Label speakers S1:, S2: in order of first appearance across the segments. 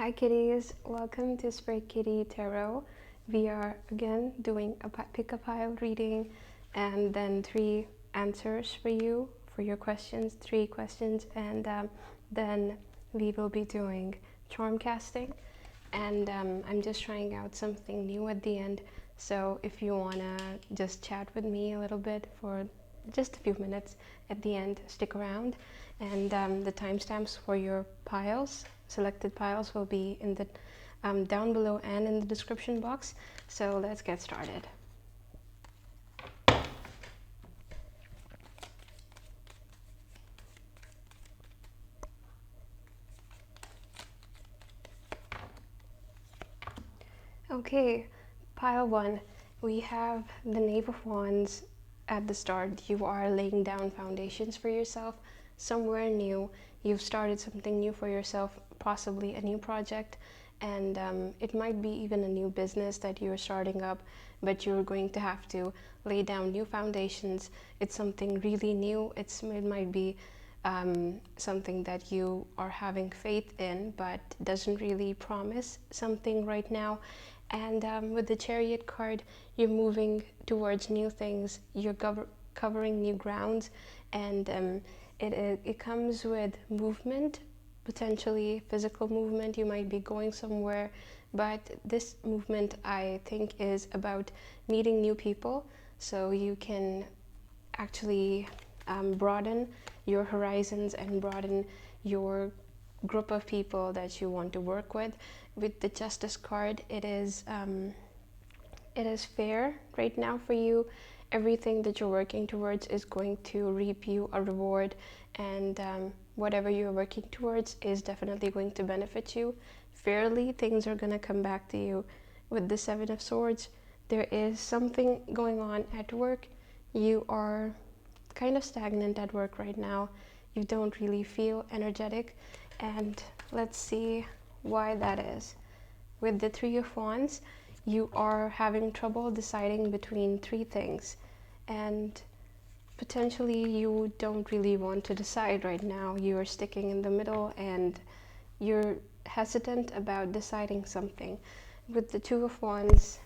S1: Hi kitties, welcome to Spray Kitty Tarot. We are again doing a pick a pile reading and then 3 answers for you for your questions, 3 questions, and then we will be doing charm casting. And I'm just trying out something new at the end, so if you wanna just chat with me a little bit for just a few minutes at the end, stick around. And the timestamps for your piles, selected piles, will be in the down below and in the description box. So let's get started. Okay, pile 1, we have the Knave of Wands. At the start, you are laying down foundations for yourself, somewhere new. You've started something new for yourself, possibly a new project, and it might be even a new business that you're starting up, but you're going to have to lay down new foundations. It's something really new. It might be something that you are having faith in, but doesn't really promise something right now. And with the Chariot card, you're moving towards new things, you're covering new grounds, and it comes with movement, potentially physical movement. You might be going somewhere, but this movement, I think, is about meeting new people, so you can actually broaden your horizons and broaden your group of people that you want to work with. With the Justice card, it is fair right now for you. Everything that you're working towards is going to reap you a reward, and whatever you're working towards is definitely going to benefit you fairly. Things are going to come back to you. With the 7 of Swords, there is something going on at work. You are kind of stagnant at work right now. You don't really feel energetic, and let's see why that is. With the 3 of Wands, you are having trouble deciding between 3 things, and potentially you don't really want to decide right now. You're sticking in the middle and you're hesitant about deciding something. With the 2 of Wands,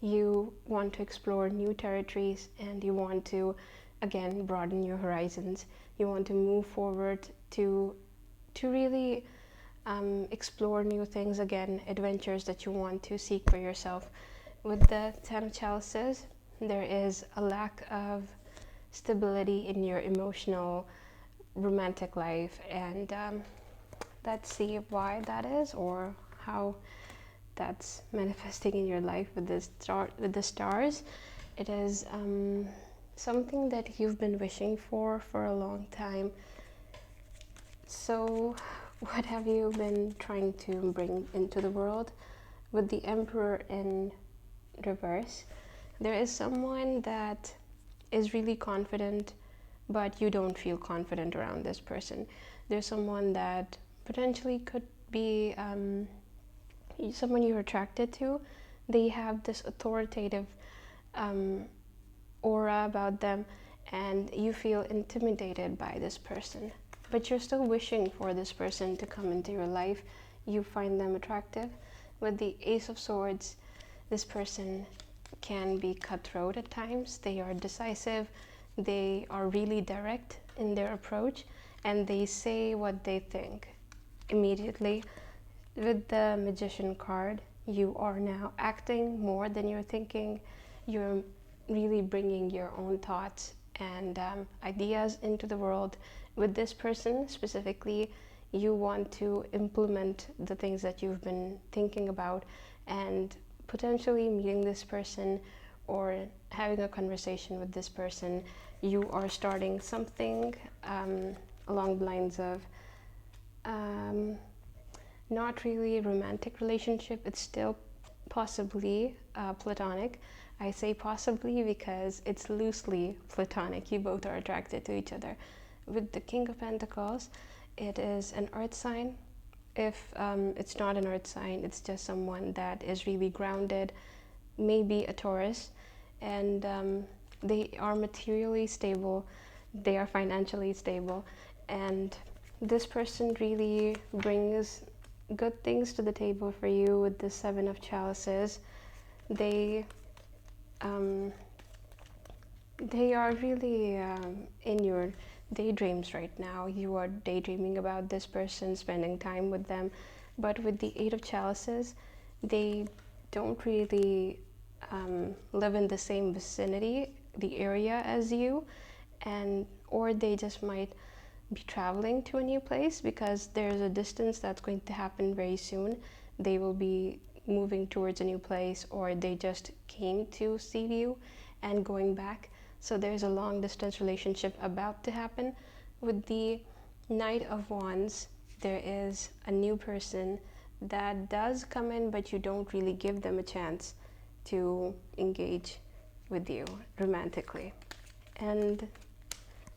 S1: you want to explore new territories and you want to again broaden your horizons. You want to move forward to really explore new things again, adventures that you want to seek for yourself. With the 10 of Chalices, there is a lack of stability in your emotional romantic life, and let's see why that is, or how that's manifesting in your life. With the stars, it is something that you've been wishing for a long time. So what have you been trying to bring into the world? With the Emperor in reverse, there is someone that is really confident, but you don't feel confident around this person. There's someone that potentially could be someone you're attracted to. They have this authoritative aura about them, and you feel intimidated by this person, but you're still wishing for this person to come into your life. You find them attractive. With the Ace of Swords, this person can be cutthroat at times. They are decisive, they are really direct in their approach, and they say what they think immediately. With the Magician card, you are now acting more than you're thinking. You're really bringing your own thoughts and ideas into the world. With this person specifically, you want to implement the things that you've been thinking about, and potentially meeting this person or having a conversation with this person, you are starting something along the lines of not really a romantic relationship. It's still possibly platonic. I say possibly because it's loosely platonic. You both are attracted to each other. With the King of Pentacles, it is an earth sign. If it's not an earth sign, it's just someone that is really grounded, maybe a Taurus, and they are materially stable, they are financially stable, and this person really brings good things to the table for you with the Seven of Chalices. They they are really in your daydreams right now. You are daydreaming about this person, spending time with them. But with the Eight of Chalices, they don't really live in the same vicinity, the area as you, and or they just might be traveling to a new place because there's a distance that's going to happen very soon. They will be moving towards a new place, or they just came to see you and going back. So there's a long distance relationship about to happen. With the Knight of Wands, there is a new person that does come in, but you don't really give them a chance to engage with you romantically. And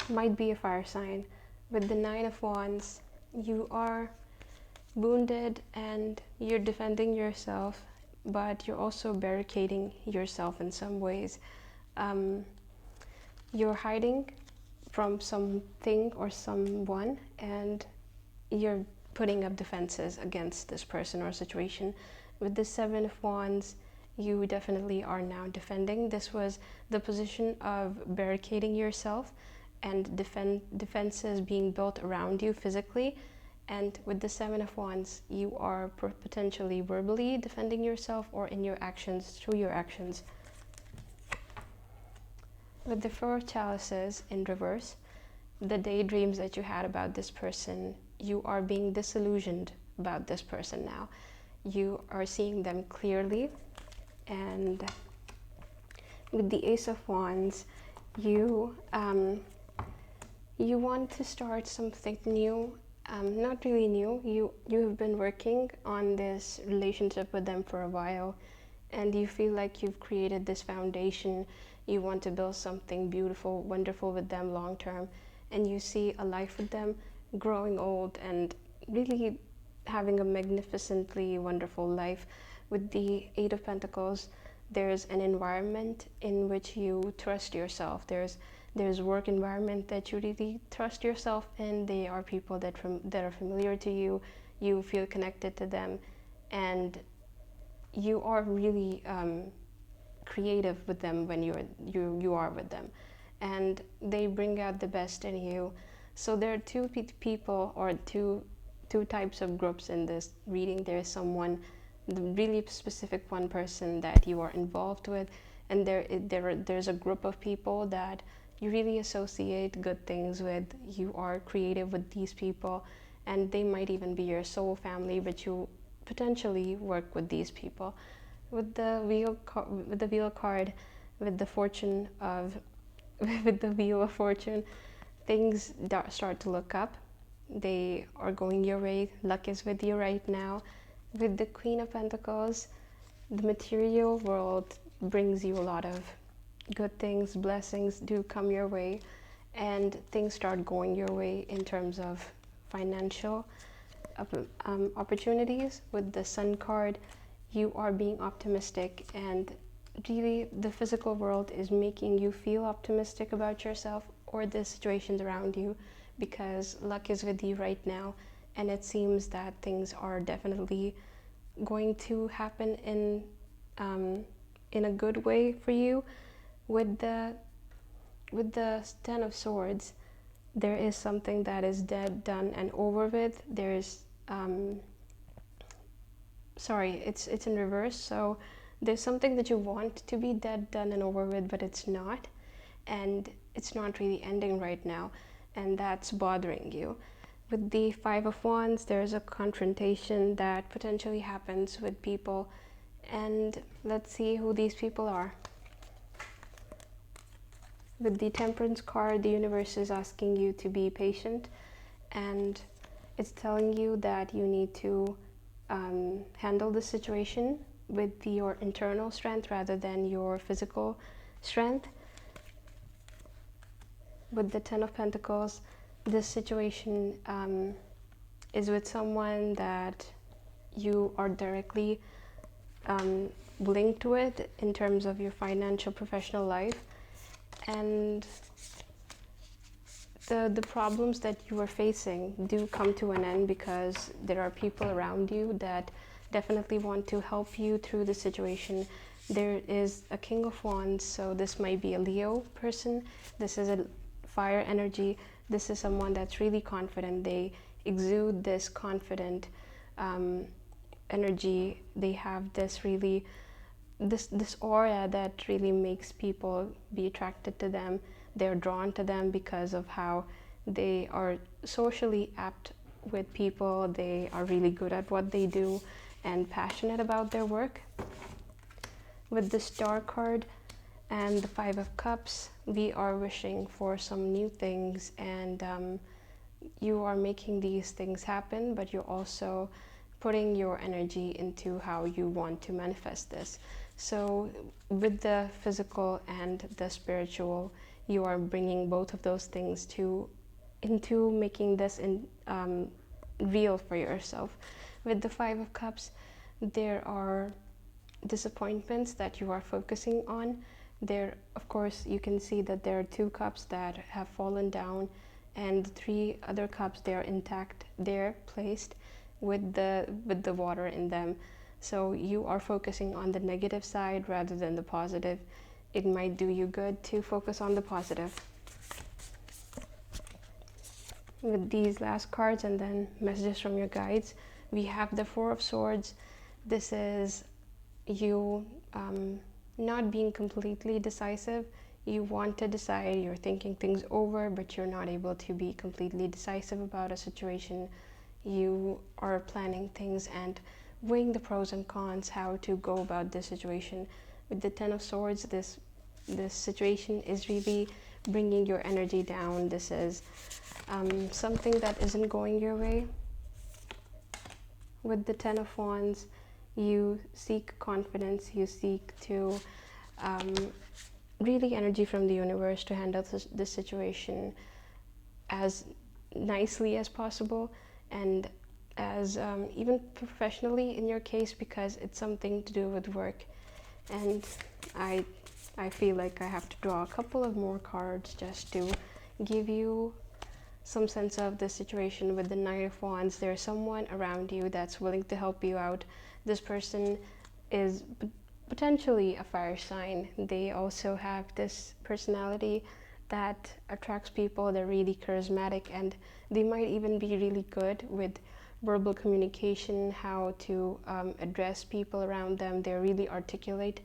S1: might be a fire sign. With the Nine of Wands, you are wounded and you're defending yourself, but you're also barricading yourself in some ways. You're hiding from something or someone, and you're putting up defenses against this person or situation. With the Seven of Wands, you definitely are now defending. This was the position of barricading yourself and defenses being built around you physically. And with the Seven of Wands, you are potentially verbally defending yourself or in your actions, through your actions. With the Four of Chalices in reverse, the daydreams that you had about this person, you are being disillusioned about this person now. You are seeing them clearly. And with the Ace of Wands, you want to start something new. Not really new. You have been working on this relationship with them for a while, and you feel like you've created this foundation. You want to build something beautiful, wonderful with them long term, and you see a life with them growing old and really having a magnificently wonderful life. With the Eight of Pentacles, there's an environment in which you trust yourself. There's work environment that you really trust yourself in. They are people that are familiar to you. You feel connected to them, and you are really creative with them when you are with them, and they bring out the best in you. So there are two people, or two types of groups in this reading. There is someone, the really specific one person that you are involved with, and there's a group of people that you really associate good things with. You are creative with these people, and they might even be your soul family, but you potentially work with these people. With the wheel card, with the fortune of with the wheel of fortune, things start to look up. They are going your way. Luck is with you right now. With the Queen of Pentacles, the material world brings you a lot of good things. Blessings do come your way, and things start going your way in terms of financial opportunities. With the Sun card, you are being optimistic, and really the physical world is making you feel optimistic about yourself or the situations around you, because luck is with you right now, and it seems that things are definitely going to happen in a good way for you. With the Ten of Swords, there is something that is dead, done, and over with. There's sorry, it's in reverse. So there's something that you want to be dead, done, and over with, but it's not, and it's not really ending right now, and that's bothering you. With the Five of Wands, there's a confrontation that potentially happens with people, and let's see who these people are. With the Temperance card, the universe is asking you to be patient, and it's telling you that you need to handle the situation with your internal strength rather than your physical strength. With the Ten of Pentacles, this situation is with someone that you are directly linked with in terms of your financial professional life, and the problems that you are facing do come to an end, because there are people around you that definitely want to help you through the situation. There is a King of Wands, so this might be a Leo person. This is a fire energy. This is someone that's really confident. They exude this confident energy. They have this really this aura that really makes people be attracted to them. They're drawn to them because of how they are socially apt with people. They are really good at what they do and passionate about their work. With the Star card and the Five of Cups, we are wishing for some new things, and you are making these things happen, but you're also putting your energy into how you want to manifest this. So with the physical and the spiritual, you are bringing both of those things into making this real for yourself. With the Five of Cups, there are disappointments that you are focusing on. There, of course, you can see that there are 2 cups that have fallen down, and 3 other cups, they are intact. They're placed with the water in them. So you are focusing on the negative side rather than the positive. It might do you good to focus on the positive. With these last cards and then messages from your guides, we have the Four of Swords. This is you not being completely decisive. You want to decide, you're thinking things over, but you're not able to be completely decisive about a situation. You are planning things and weighing the pros and cons, how to go about this situation. With the Ten of Swords, this situation is really bringing your energy down. This is something that isn't going your way. With the Ten of Wands, you seek confidence, you seek to really energy from the universe to handle this situation as nicely as possible, and as even professionally in your case, because it's something to do with work. And I feel like I have to draw a couple of more cards just to give you some sense of the situation. With the Knight of Wands, there's someone around you that's willing to help you out. This person is potentially a fire sign. They also have this personality that attracts people. They're really charismatic, and they might even be really good with verbal communication, how to address people around them. They're really articulate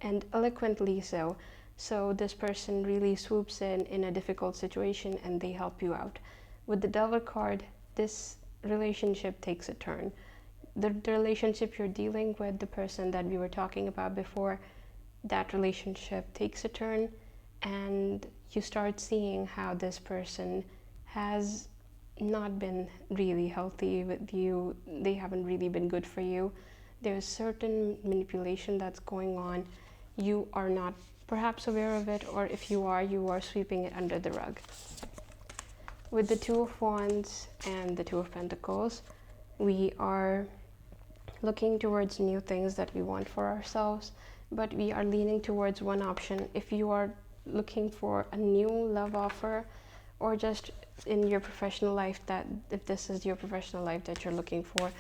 S1: and eloquently so. So this person really swoops in a difficult situation and they help you out. With the Devil card, this relationship takes a turn. The relationship you're dealing with, the person that we were talking about before, that relationship takes a turn, and you start seeing how this person has not been really healthy with you. They haven't really been good for you. There's certain manipulation that's going on. You are not perhaps aware of it, or if you are sweeping it under the rug. With the Two of Wands and the Two of Pentacles, we are looking towards new things that we want for ourselves, but we are leaning towards one option. If you are looking for a new love offer, or just in your professional life, that if this is your professional life that you're looking for,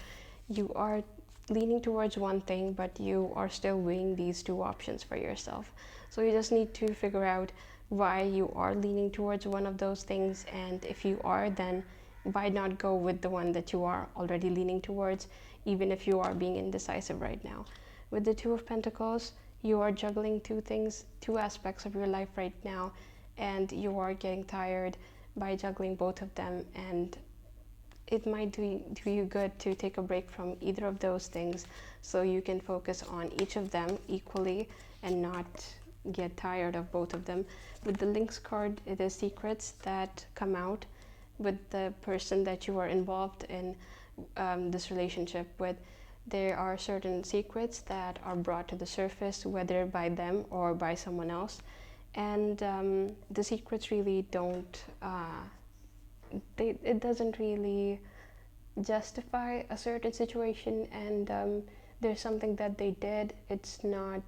S1: you are leaning towards one thing, but you are still weighing these 2 options for yourself. So you just need to figure out why you are leaning towards one of those things, and if you are, then why not go with the one that you are already leaning towards, even if you are being indecisive right now. With the Two of Pentacles, you are juggling 2 things, 2 aspects of your life right now, and you are getting tired by juggling both of them, and it might do you good to take a break from either of those things so you can focus on each of them equally and not get tired of both of them. With the Lynx card, it is secrets that come out with the person that you are involved in this relationship with. There are certain secrets that are brought to the surface, whether by them or by someone else, and the secrets really don't it doesn't really justify a certain situation, and there's something that they did, it's not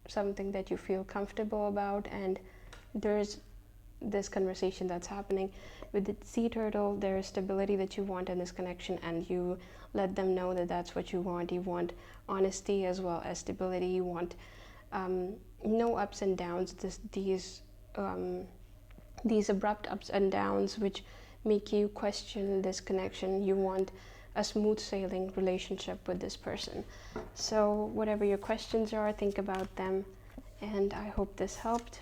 S1: something that you feel comfortable about, and there's this conversation that's happening. With the sea turtle, there is stability that you want in this connection, and you let them know that that's what you want. You want honesty as well as stability. You want no ups and downs, these abrupt ups and downs which make you question this connection. You want a smooth sailing relationship with this person. So whatever your questions are, think about them, and I hope this helped.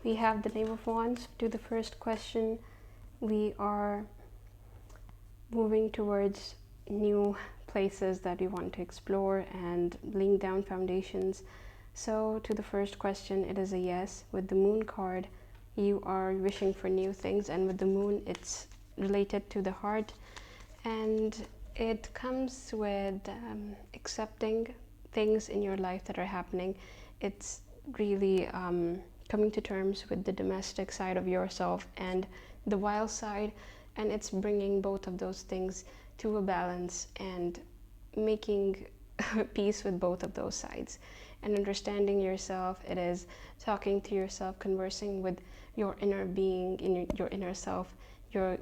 S1: We have the Knave of Wands. To the first question, we are moving towards new places that we want to explore and laying down foundations. So to the first question, it is a yes. With the Moon card, you are wishing for new things, and with the Moon, it's related to the heart, and it comes with accepting things in your life that are happening. It's really coming to terms with the domestic side of yourself and the wild side, and it's bringing both of those things to a balance and making peace with both of those sides and understanding yourself. It is talking to yourself, conversing with your inner being, your inner self, your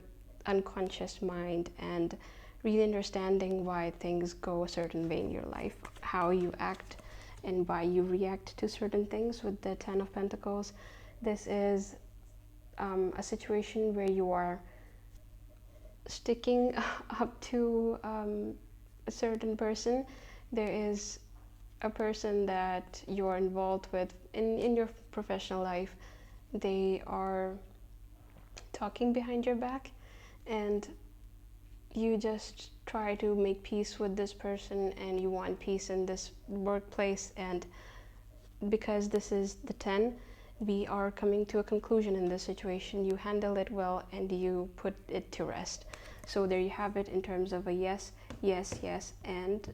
S1: unconscious mind, and really understanding why things go a certain way in your life, how you act and why you react to certain things. With the Ten of Pentacles, this is a situation where you are sticking up to a certain person. There is a person that you're involved with in your professional life. They are talking behind your back, and you just try to make peace with this person, and you want peace in this workplace. And because this is the 10, we are coming to a conclusion in this situation. You handle it well and you put it to rest. So there you have it in terms of a yes, yes, yes, and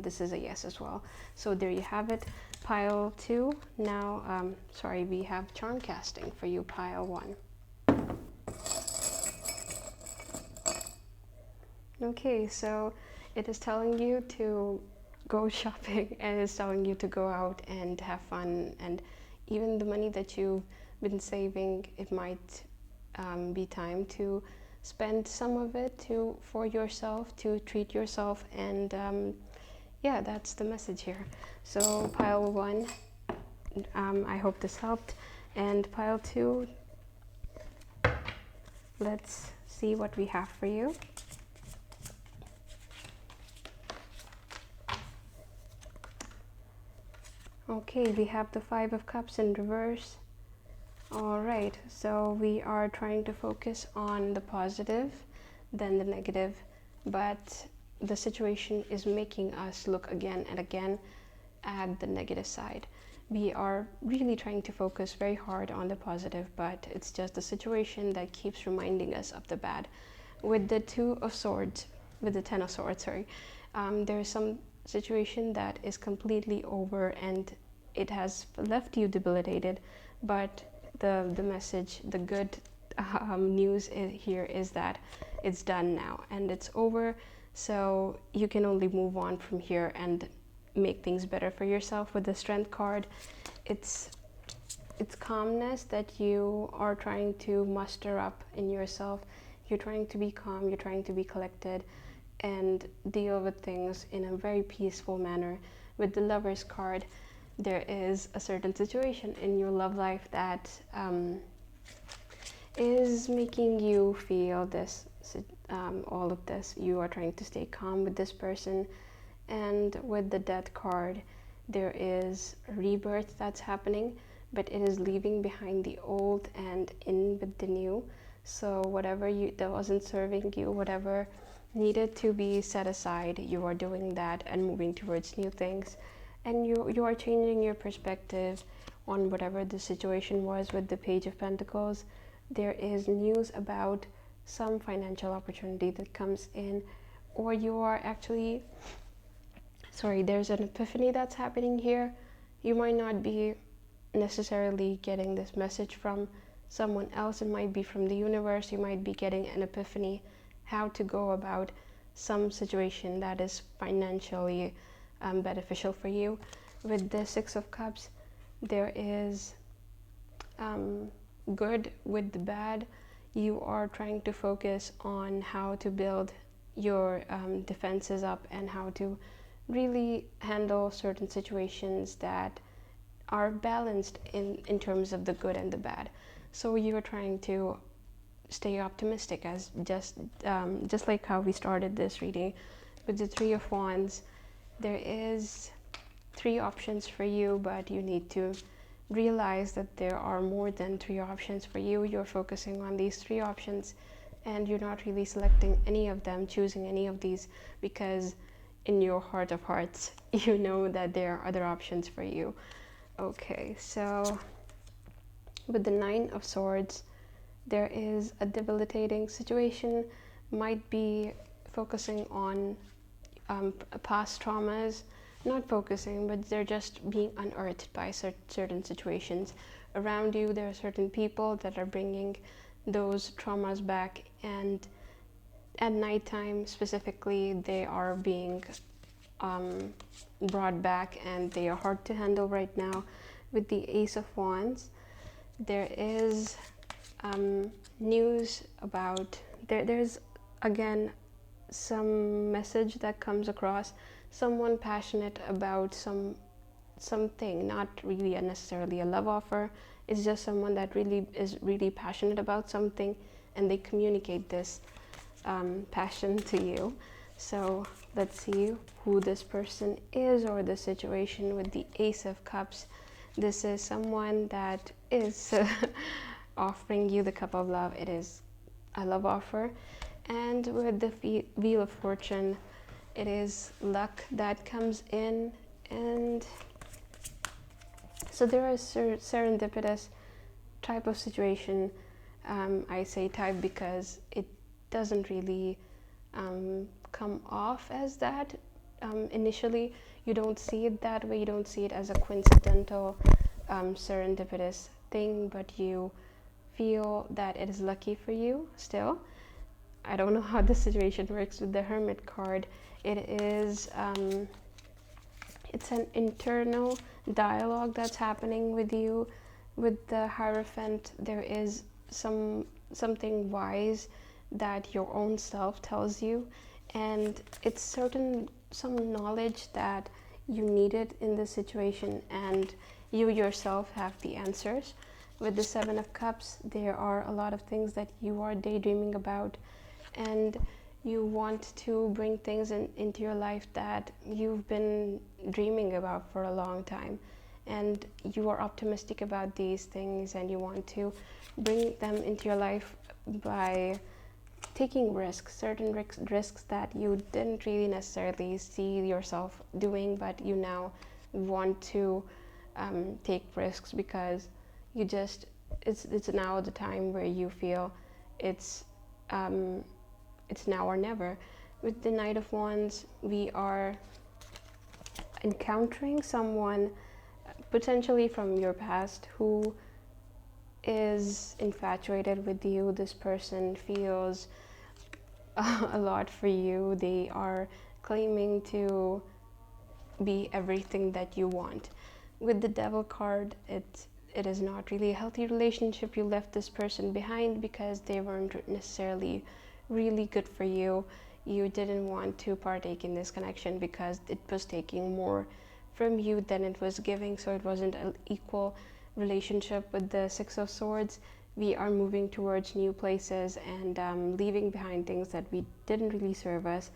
S1: this is a yes as well. So there you have it, pile 2. Now, we have charm casting for you, pile 1. Okay, so it is telling you to go shopping, and it's telling you to go out and have fun, and even the money that you've been saving, it might be time to spend some of it for yourself, to treat yourself, and yeah, that's the message here. So pile 1, I hope this helped, and pile 2, let's see what we have for you. Okay, we have the 5 of Cups in reverse. All right, so we are trying to focus on the positive, then the negative, but the situation is making us look again and again at the negative side. We are really trying to focus very hard on the positive, but it's just the situation that keeps reminding us of the bad. With the 2 of Swords, with the 10 of Swords, there is some situation that is completely over and it has left you debilitated, but the message, the good news here is that it's done now and it's over, so you can only move on from here and make things better for yourself. With the Strength card, it's calmness that you are trying to muster up in yourself. You're trying to be calm, you're trying to be collected and deal with things in a very peaceful manner. With the Lovers card, there is a certain situation in your love life that is making you feel this, all of this. You are trying to stay calm with this person. And with the Death card, there is a rebirth that's happening, but it is leaving behind the old and in with the new. So whatever that wasn't serving you, whatever needed to be set aside, you are doing that and moving towards new things. And you are changing your perspective, on whatever the situation was with the Page of Pentacles. There is news about some financial opportunity that comes in, or you are actually, there's an epiphany that's happening here. You might not be necessarily getting this message from someone else. It might be from the universe. You might be getting an epiphany how to go about some situation that is financially beneficial for you. With the Six of Cups, there is good with the bad. You are trying to focus on how to build your defenses up and how to really handle certain situations that are balanced in terms of the good and the bad. So you are trying to stay optimistic, as just like how we started this reading with the Three of Wands. There is 3 options for you, but you need to realize that there are more than 3 options for you. You're focusing on these 3 options and you're not really selecting any of them, choosing any of these, because in your heart of hearts you know that there are other options for you. Okay, so with the Nine of Swords, there is a debilitating situation. Might be focusing on past traumas, not focusing, but they're just being unearthed by certain situations around you. There are certain people that are bringing those traumas back, and at nighttime specifically they are being brought back, and they are hard to handle right now. With the Ace of Wands, there is news about there's again some message that comes across, someone passionate about something, not really necessarily a love offer. It's just someone that really is really passionate about something, and they communicate this passion to you. So let's see who this person is or the situation. With the Ace of Cups, this is someone that is offering you the cup of love. It is a love offer. And with the Wheel of Fortune, it is luck that comes in. And so there is serendipitous type of situation. I say type because it doesn't really come off as that initially. You don't see it that way. You don't see it as a coincidental serendipitous thing, but you feel that it is lucky for you still. I don't know how the situation works with the Hermit card. It is it's an internal dialogue that's happening with you. With the Hierophant, there is something wise that your own self tells you, and it's some knowledge that you needed in this situation, and you yourself have the answers. With the Seven of Cups, there are a lot of things that you are daydreaming about, and you want to bring things into your life that you've been dreaming about for a long time, and you are optimistic about these things, and you want to bring them into your life by taking risks, certain risks that you didn't really necessarily see yourself doing, but you now want to take risks because you just it's now the time where you feel it's now or never. With the Knight of Wands, we are encountering someone potentially from your past who is infatuated with you. This person feels a lot for you. They are claiming to be everything that you want. With the Devil card, it is not really a healthy relationship. You left this person behind because they weren't necessarily really good for you. You didn't want to partake in this connection because it was taking more from you than it was giving, so it wasn't an equal relationship. With the Six of Swords, we are moving towards new places and leaving behind things that we didn't really serve us.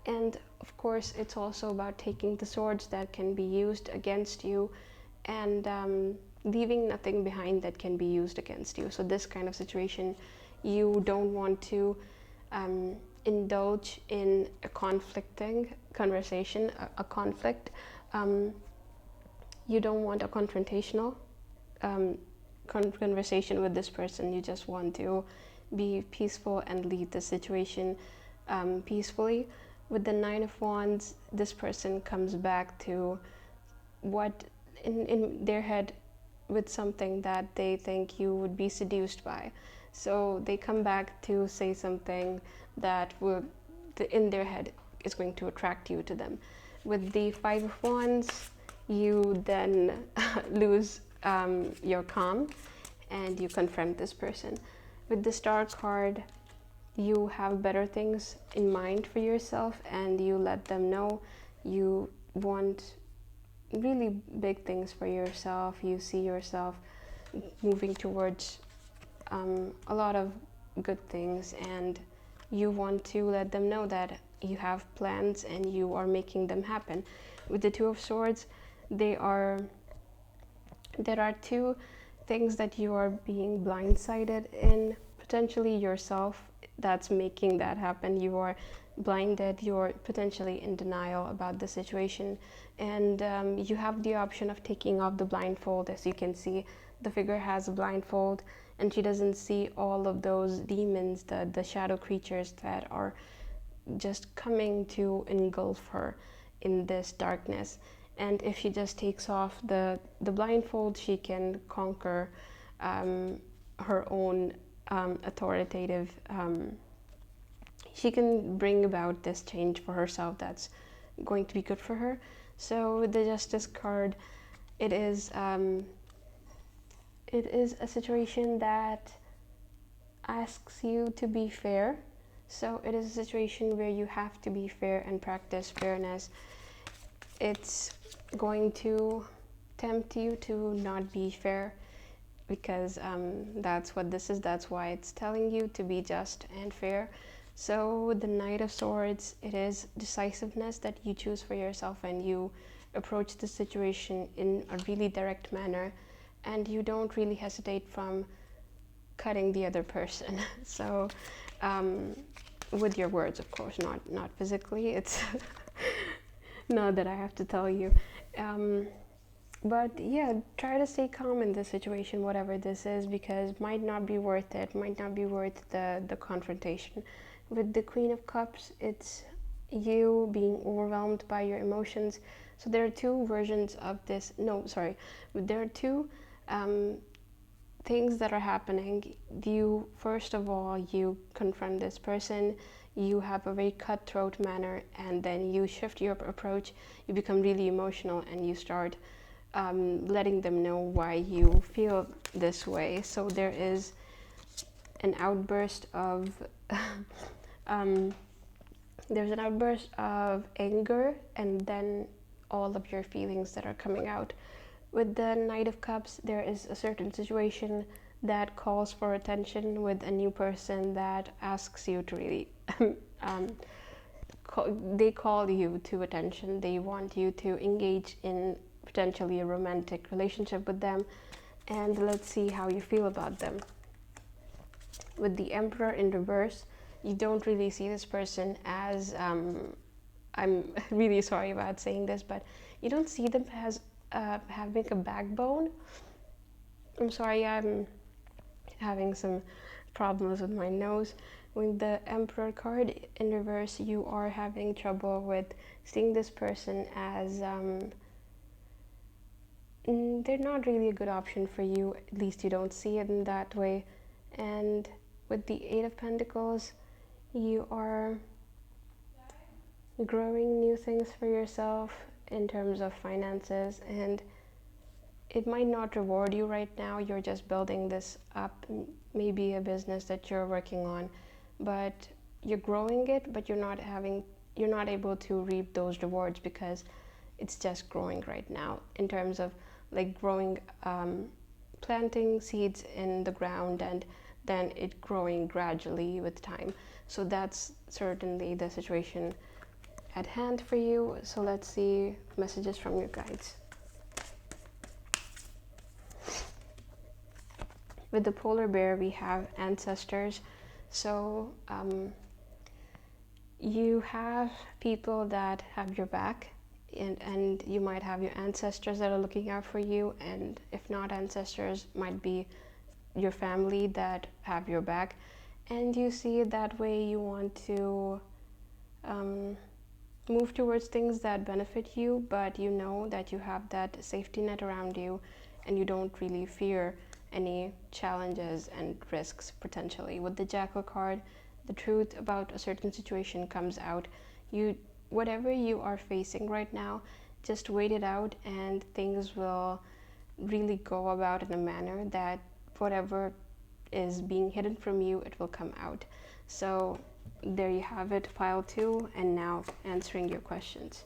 S1: And of course, it's also about taking the swords that can be used against you and leaving nothing behind that can be used against you. So this kind of situation, you don't want to indulge in a conflicting conversation, a conflict. You don't want a confrontational um, conversation with this person. You just want to be peaceful and leave the situation peacefully. With the Nine of Wands, this person comes back to what in their head, with something that they think you would be seduced by. So they come back to say something that will, in their head, is going to attract you to them. With the Five of Wands, you then lose your calm and you confront this person. With the Star card, you have better things in mind for yourself and you let them know you want really big things for yourself. You see yourself moving towards a lot of good things, and you want to let them know that you have plans and you are making them happen. With the Two of Swords, there are two things that you are being blindsided in, potentially yourself that's making that happen. You are blinded, you're potentially in denial about the situation, and you have the option of taking off the blindfold. As you can see, the figure has a blindfold and she doesn't see all of those demons, the shadow creatures that are just coming to engulf her in this darkness. And if she just takes off the blindfold, she can conquer her own authoritative, she can bring about this change for herself that's going to be good for her. So with the Justice card, it is a situation that asks you to be fair. So it is a situation where you have to be fair and practice fairness. It's going to tempt you to not be fair, because that's what this is. That's why it's telling you to be just and fair. So with the Knight of Swords, it is decisiveness that you choose for yourself, and you approach the situation in a really direct manner, and you don't really hesitate from cutting the other person. So with your words, of course, not physically. It's not that I have to tell you. But yeah, try to stay calm in this situation, whatever this is, because it might not be worth it, might not be worth the confrontation. With the Queen of Cups, it's you being overwhelmed by your emotions. So there are two versions of this. No, sorry. There are two things that are happening. You, first of all, you confront this person. You have a very cutthroat manner, and then you shift your approach. You become really emotional, and you start letting them know why you feel this way. So there is an outburst of there's an outburst of anger, and then all of your feelings that are coming out. With the Knight of Cups, there is a certain situation that calls for attention with a new person that asks you to really they call you to attention. They want you to engage in potentially a romantic relationship with them, and let's see how you feel about them. With the Emperor in reverse, you don't really see this person as I'm really sorry about saying this, but you don't see them as having a backbone. I'm sorry, I'm having some problems with my nose. With the Emperor card in reverse, you are having trouble with seeing this person as they're not really a good option for you. At least you don't see it in that way. And with the Eight of Pentacles, you are growing new things for yourself in terms of finances, and it might not reward you right now. You're just building this up, maybe a business that you're working on, but you're growing it, but you're not able to reap those rewards because it's just growing right now, in terms of like growing, planting seeds in the ground and then it growing gradually with time. So that's certainly the situation at hand for you. So let's see messages from your guides. With the Polar Bear, we have ancestors. So you have people that have your back. and you might have your ancestors that are looking out for you, and if not ancestors, might be your family that have your back. And you see it that way. You want to move towards things that benefit you, but you know that you have that safety net around you, and you don't really fear any challenges and risks potentially. With the Jackal card, the truth about a certain situation comes out. Whatever you are facing right now, just wait it out, and things will really go about in a manner that whatever is being hidden from you, it will come out. So there you have it, pile 2, and now answering your questions.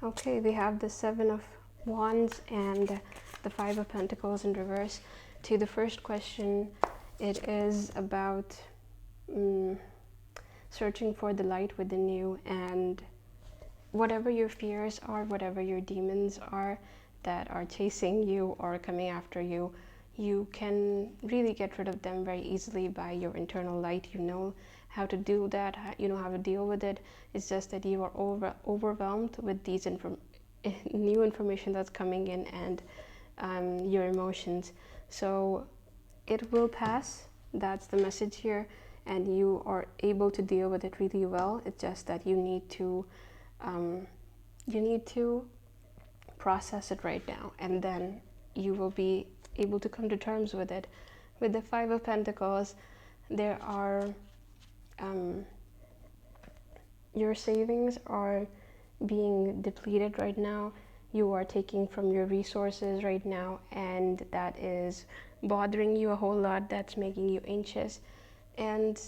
S1: Okay, we have the 7 of Wands and the 5 of Pentacles in reverse. To the first question, it is about searching for the light within you, and whatever your fears are, whatever your demons are that are chasing you or coming after you, you can really get rid of them very easily by your internal light. You know how to do that, you know how to deal with it. It's just that you are overwhelmed with these new information that's coming in, and your emotions. So it will pass. That's the message here, and you are able to deal with it really well. It's just that you need to process it right now, and then you will be able to come to terms with it. With the 5 of Pentacles, there are your savings are being depleted right now. You are taking from your resources right now, and that is bothering you a whole lot. That's making you anxious. And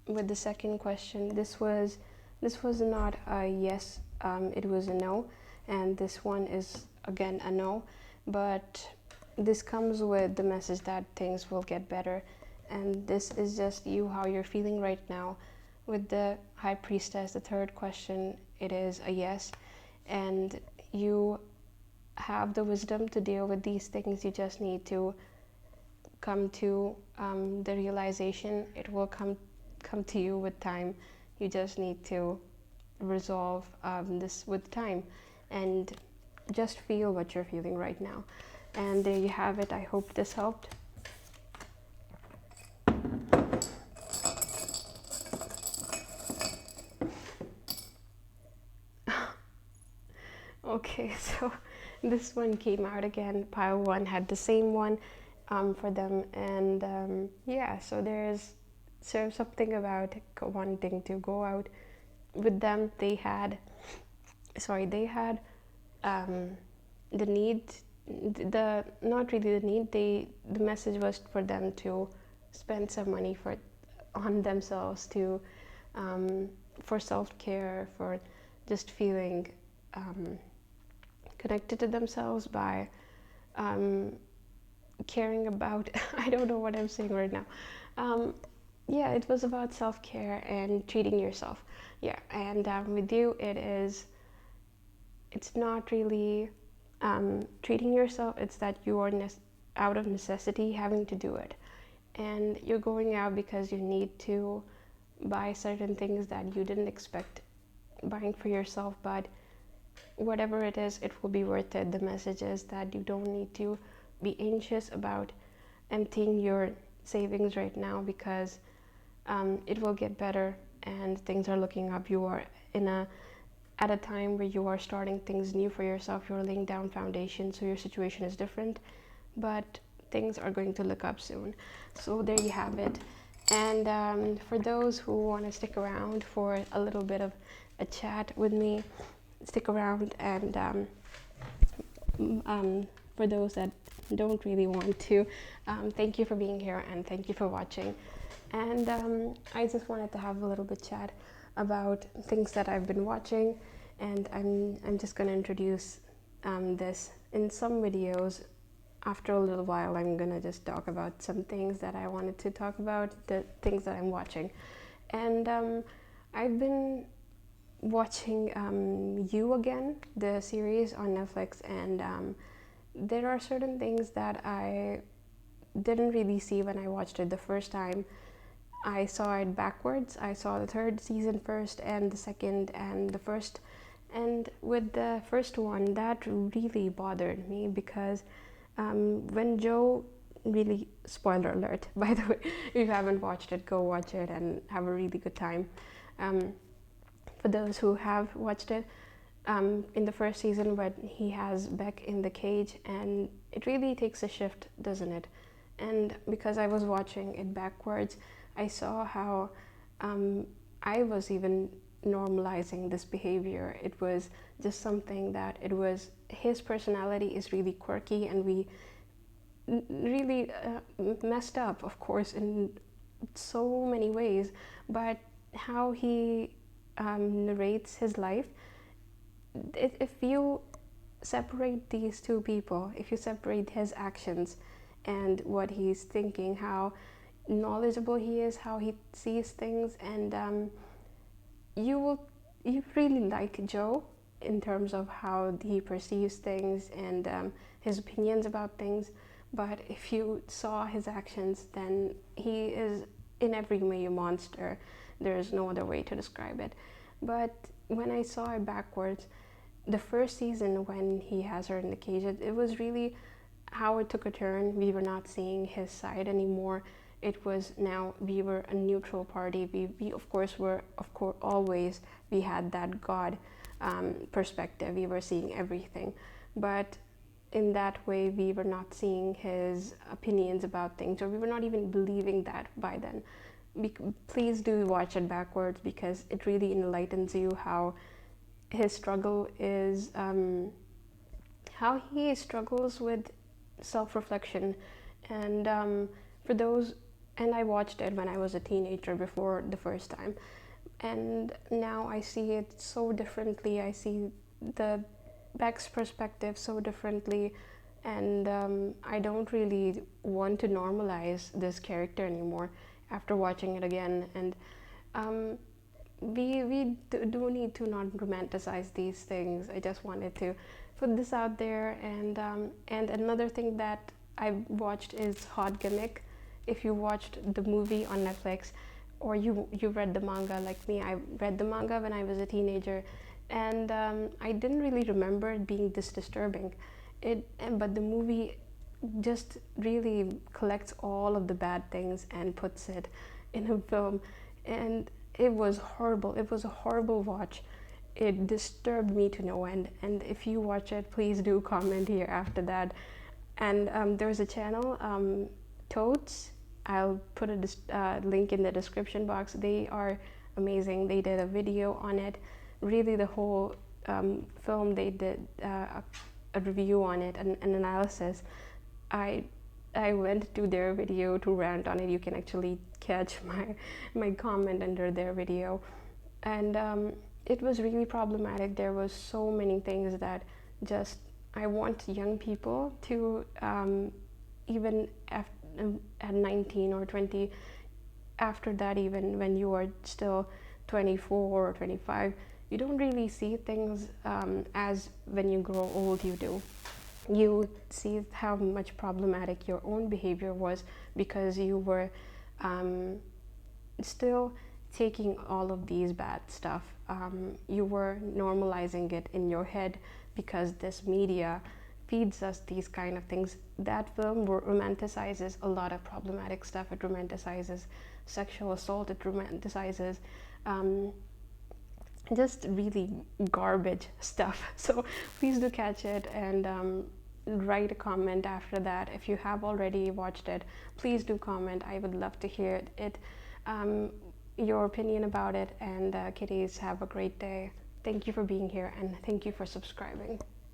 S1: with the second question, this was not a yes, it was a no, and this one is again a no, but this comes with the message that things will get better, and this is just you, how you're feeling right now. With the High Priestess, the third question, it is a yes, and you have the wisdom to deal with these things. You just need to come to the realization. It will come to you with time. You just need to resolve this with time, and just feel what you're feeling right now. And there you have it. I hope this helped. Okay, so this one came out again. Pile 1 had the same one for them, and yeah, so there's something about wanting to go out with them. They had the need, not really the need, the message was for them to spend some money on themselves, to for self-care, for just feeling connected to themselves by caring about I don't know what I'm saying right now. Yeah, it was about self-care and treating yourself. Yeah, and with you, it's not really treating yourself. It's that you are out of necessity having to do it, and you're going out because you need to buy certain things that you didn't expect buying for yourself, but whatever it is, it will be worth it. The message is that you don't need to be anxious about emptying your savings right now, because it will get better and things are looking up. You are at a time where you are starting things new for yourself. You're laying down foundation, so your situation is different, but things are going to look up soon. So there you have it. And for those who want to stick around for a little bit of a chat with me, stick around, and for those that don't really want to, thank you for being here, and thank you for watching. And I just wanted to have a little bit chat about things that I've been watching, and I'm just going to introduce this. In some videos, after a little while, I'm gonna just talk about some things that I wanted to talk about, the things that I'm watching. And I've been watching You Again, the series on Netflix, and there are certain things that I didn't really see when I watched it the first time. I saw it backwards. I saw the third season first, and the second, and the first. And with the first one, that really bothered me because when Joe, really, spoiler alert, by the way, if you haven't watched it, go watch it and have a really good time. For those who have watched it, in the first season when he has Beck in the cage, and it really takes a shift, doesn't it? And because I was watching it backwards, I saw how I was even normalizing this behavior. It was just something that it was, his personality is really quirky, and we really messed up, of course, in so many ways, but how he narrates his life, if you separate these two people, if you separate his actions and what he's thinking, how knowledgeable he is, how he sees things, and you really like Joe in terms of how he perceives things and his opinions about things. But if you saw his actions, then he is in every way a monster. There's no other way to describe it. But when I saw it backwards, the first season when he has her in the cage, it was really how it took a turn. We were not seeing his side anymore. It was now we were a neutral party. We of course were, of course, always, we had that God perspective. We were seeing everything, but in that way we were not seeing his opinions about things, or we were not even believing that by then. Please do watch it backwards, because it really enlightens you how his struggle is, how he struggles with self-reflection. And for those, and I watched it when I was a teenager before the first time, and now I see it so differently. I see the Beck's perspective so differently, and I don't really want to normalize this character anymore after watching it again. And we do need to not romanticize these things. I just wanted to put this out there. And another thing that I watched is Hot Gimmick. If you watched the movie on Netflix, or you read the manga like me, I read the manga when I was a teenager, and I didn't really remember it being this disturbing. But the movie just really collects all of the bad things and puts it in a film, and it was horrible. It was a horrible watch. It disturbed me to no end. And if you watch it, please do comment here after that. And there's a channel, TOTS. I'll put a link in the description box. They are amazing. They did a video on it. Really, the whole film, they did a review on it, an analysis. I went to their video to rant on it. You can actually catch my comment under their video. And it was really problematic. There was so many things that just, I want young people to, even at 19 or 20, after that, even when you are still 24 or 25, you don't really see things as when you grow old you do. You see how much problematic your own behavior was, because you were still taking all of these bad stuff. You were normalizing it in your head, because this media feeds us these kind of things. That film romanticizes a lot of problematic stuff. It romanticizes sexual assault. It romanticizes just really garbage stuff. So please do catch it, and write a comment after that. If you have already watched it, please do comment. I would love to hear it, your opinion about it. And Kitties, have a great day. Thank you for being here, and thank you for subscribing.